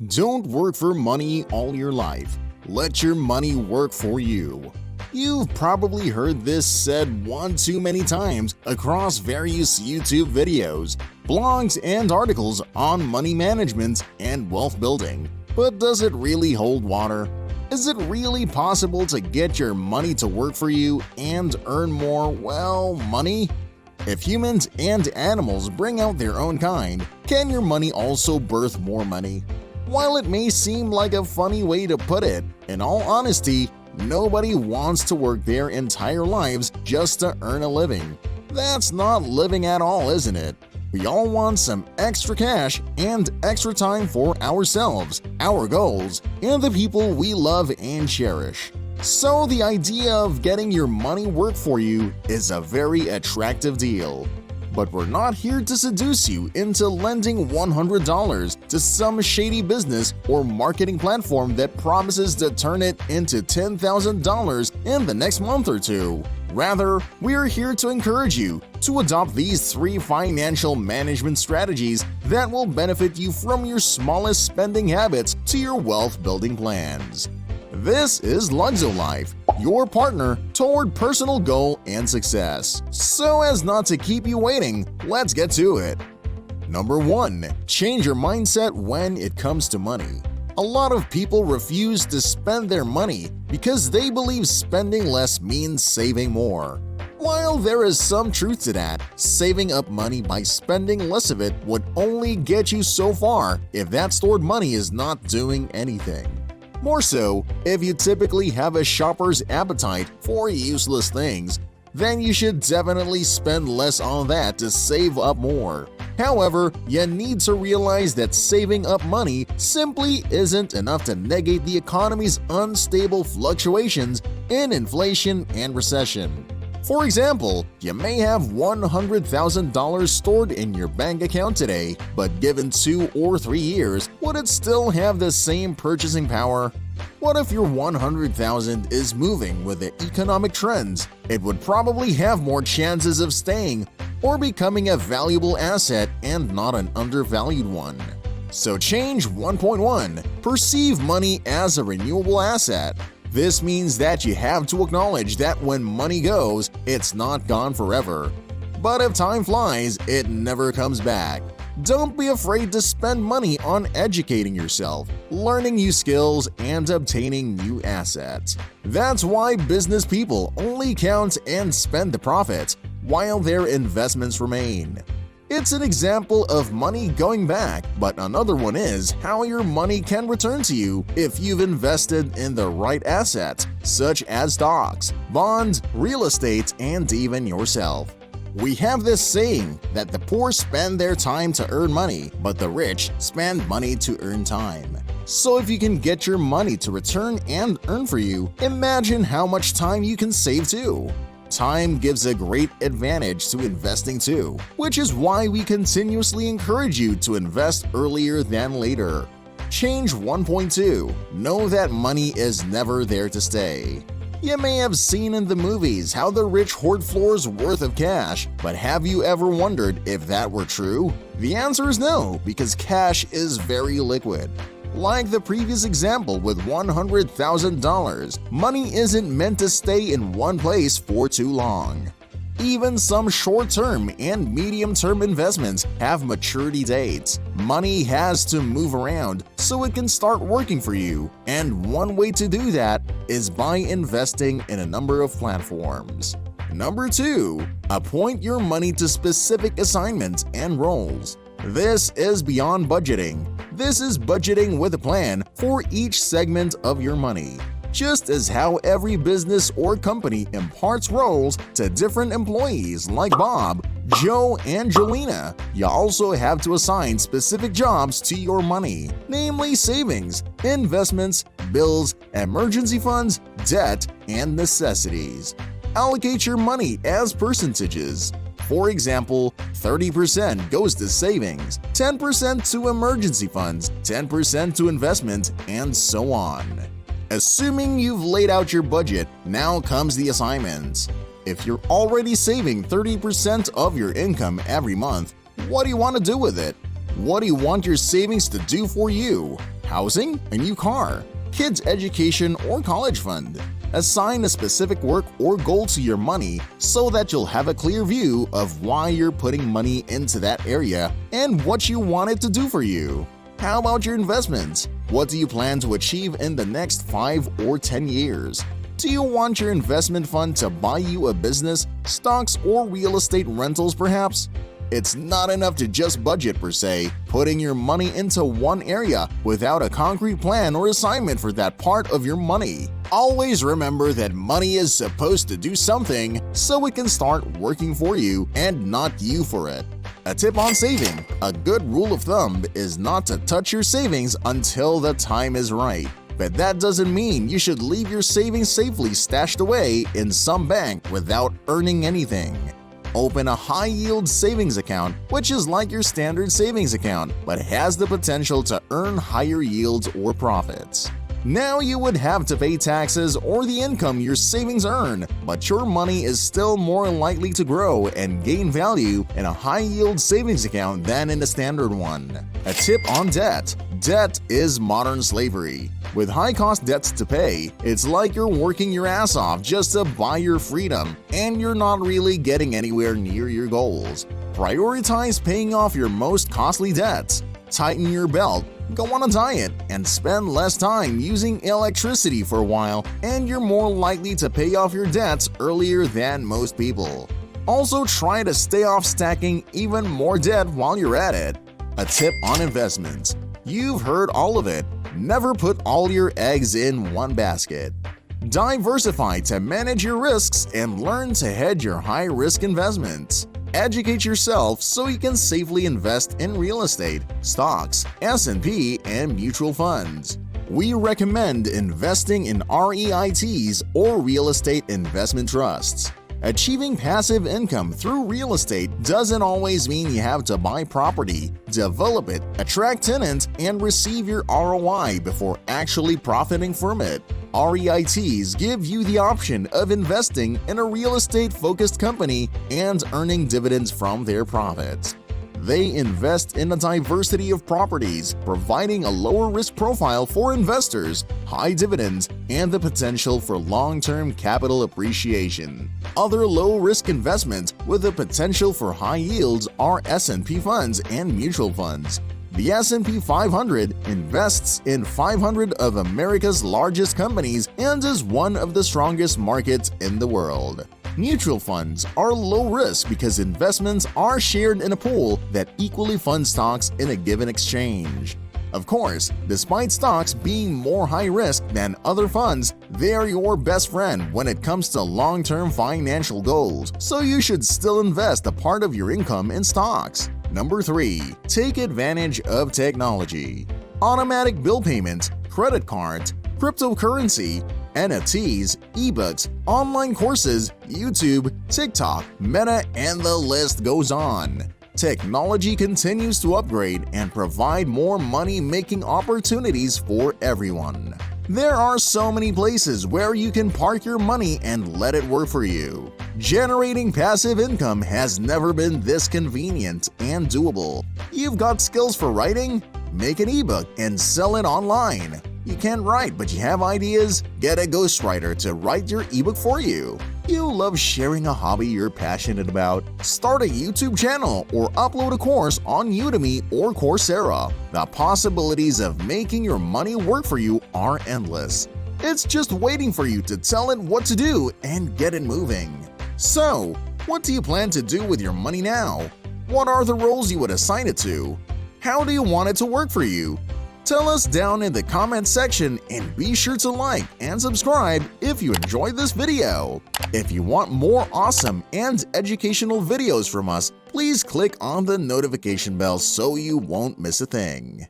Don't work for money all your life. Let your money work for you. You've probably heard this said one too many times across various YouTube videos, blogs, and articles on money management and wealth building. But does it really hold water? Is it really possible to get your money to work for you and earn more, money? If humans and animals bring out their own kind, can your money also birth more money? While it may seem like a funny way to put it, in all honesty, nobody wants to work their entire lives just to earn a living. That's not living at all, isn't it? We all want some extra cash and extra time for ourselves, our goals, and the people we love and cherish. So the idea of getting your money work for you is a very attractive deal. But we're not here to seduce you into lending $100 to some shady business or marketing platform that promises to turn it into $10,000 in the next month or two. Rather, we're here to encourage you to adopt these 3 financial management strategies that will benefit you from your smallest spending habits to your wealth-building plans. This is Luxo-Life, your partner toward personal goal and success. So as not to keep you waiting, let's get to it. Number 1. Change your mindset when it comes to money. A lot of people refuse to spend their money because they believe spending less means saving more. While there is some truth to that, saving up money by spending less of it would only get you so far if that stored money is not doing anything. More so, if you typically have a shopper's appetite for useless things, then you should definitely spend less on that to save up more. However, you need to realize that saving up money simply isn't enough to negate the economy's unstable fluctuations in inflation and recession. For example, you may have $100,000 stored in your bank account today, but given 2 or 3 years, would it still have the same purchasing power? What if your $100,000 is moving with the economic trends? It would probably have more chances of staying or becoming a valuable asset and not an undervalued one. So change 1.1. Perceive money as a renewable asset. This means that you have to acknowledge that when money goes, it's not gone forever. But if time flies, it never comes back. Don't be afraid to spend money on educating yourself, learning new skills, and obtaining new assets. That's why business people only count and spend the profits, while their investments remain. It's an example of money going back, but another one is how your money can return to you if you've invested in the right assets, such as stocks, bonds, real estate, and even yourself. We have this saying that the poor spend their time to earn money, but the rich spend money to earn time. So if you can get your money to return and earn for you, imagine how much time you can save too. Time gives a great advantage to investing too, which is why we continuously encourage you to invest earlier than later. Change 1.2. Know that money is never there to stay. You may have seen in the movies how the rich hoard floors worth of cash, but have you ever wondered if that were true? The answer is no, because cash is very liquid. Like the previous example with $100,000, money isn't meant to stay in one place for too long. Even some short-term and medium-term investments have maturity dates. Money has to move around so it can start working for you, and one way to do that is by investing in a number of platforms. Number 2. Appoint your money to specific assignments and roles. This is beyond budgeting. This is budgeting with a plan for each segment of your money. Just as how every business or company imparts roles to different employees like Bob, Joe, and Jolena, you also have to assign specific jobs to your money, namely savings, investments, bills, emergency funds, debt, and necessities. Allocate your money as percentages. For example, 30% goes to savings, 10% to emergency funds, 10% to investment, and so on. Assuming you've laid out your budget, now comes the assignments. If you're already saving 30% of your income every month, what do you want to do with it? What do you want your savings to do for you? Housing, a new car, kids' education or college fund? Assign a specific work or goal to your money so that you'll have a clear view of why you're putting money into that area and what you want it to do for you. How about your investments? What do you plan to achieve in the next 5 or 10 years? Do you want your investment fund to buy you a business, stocks, or real estate rentals perhaps? It's not enough to just budget per se, putting your money into one area without a concrete plan or assignment for that part of your money. Always remember that money is supposed to do something so it can start working for you and not you for it. A tip on saving: a good rule of thumb is not to touch your savings until the time is right. But that doesn't mean you should leave your savings safely stashed away in some bank without earning anything. Open a high-yield savings account, which is like your standard savings account, but has the potential to earn higher yields or profits. Now you would have to pay taxes or the income your savings earn, but your money is still more likely to grow and gain value in a high-yield savings account than in a standard one. A tip on debt: debt is modern slavery. With high-cost debts to pay, it's like you're working your ass off just to buy your freedom, and you're not really getting anywhere near your goals. Prioritize paying off your most costly debts. Tighten your belt, go on a diet, and spend less time using electricity for a while, and you're more likely to pay off your debts earlier than most people. Also, try to stay off stacking even more debt while you're at it. A tip on investments: you've heard all of it. Never put all your eggs in one basket. Diversify to manage your risks and learn to hedge your high-risk investments. Educate yourself so you can safely invest in real estate, stocks, S&P, and mutual funds. We recommend investing in REITs or real estate investment trusts. Achieving passive income through real estate doesn't always mean you have to buy property, develop it, attract tenants, and receive your ROI before actually profiting from it. REITs give you the option of investing in a real estate-focused company and earning dividends from their profits. They invest in a diversity of properties, providing a lower risk profile for investors, high dividends, and the potential for long-term capital appreciation. Other low-risk investments with the potential for high yields are S&P funds and mutual funds. The S&P 500 invests in 500 of America's largest companies and is one of the strongest markets in the world. Mutual funds are low risk because investments are shared in a pool that equally funds stocks in a given exchange. Of course, despite stocks being more high risk than other funds, they are your best friend when it comes to long-term financial goals, so you should still invest a part of your income in stocks. Number 3. Take advantage of technology. Automatic bill payments, credit cards, cryptocurrency, NFTs, ebooks, online courses, YouTube, TikTok, Meta, and the list goes on. Technology continues to upgrade and provide more money-making opportunities for everyone. There are so many places where you can park your money and let it work for you. Generating passive income has never been this convenient and doable. You've got skills for writing? Make an ebook and sell it online. You can't write, but you have ideas? Get a ghostwriter to write your ebook for you. You love sharing a hobby you're passionate about? Start a YouTube channel or upload a course on Udemy or Coursera. The possibilities of making your money work for you are endless. It's just waiting for you to tell it what to do and get it moving. So, what do you plan to do with your money now? What are the roles you would assign it to? How do you want it to work for you? Tell us down in the comment section and be sure to like and subscribe if you enjoyed this video. If you want more awesome and educational videos from us, please click on the notification bell so you won't miss a thing.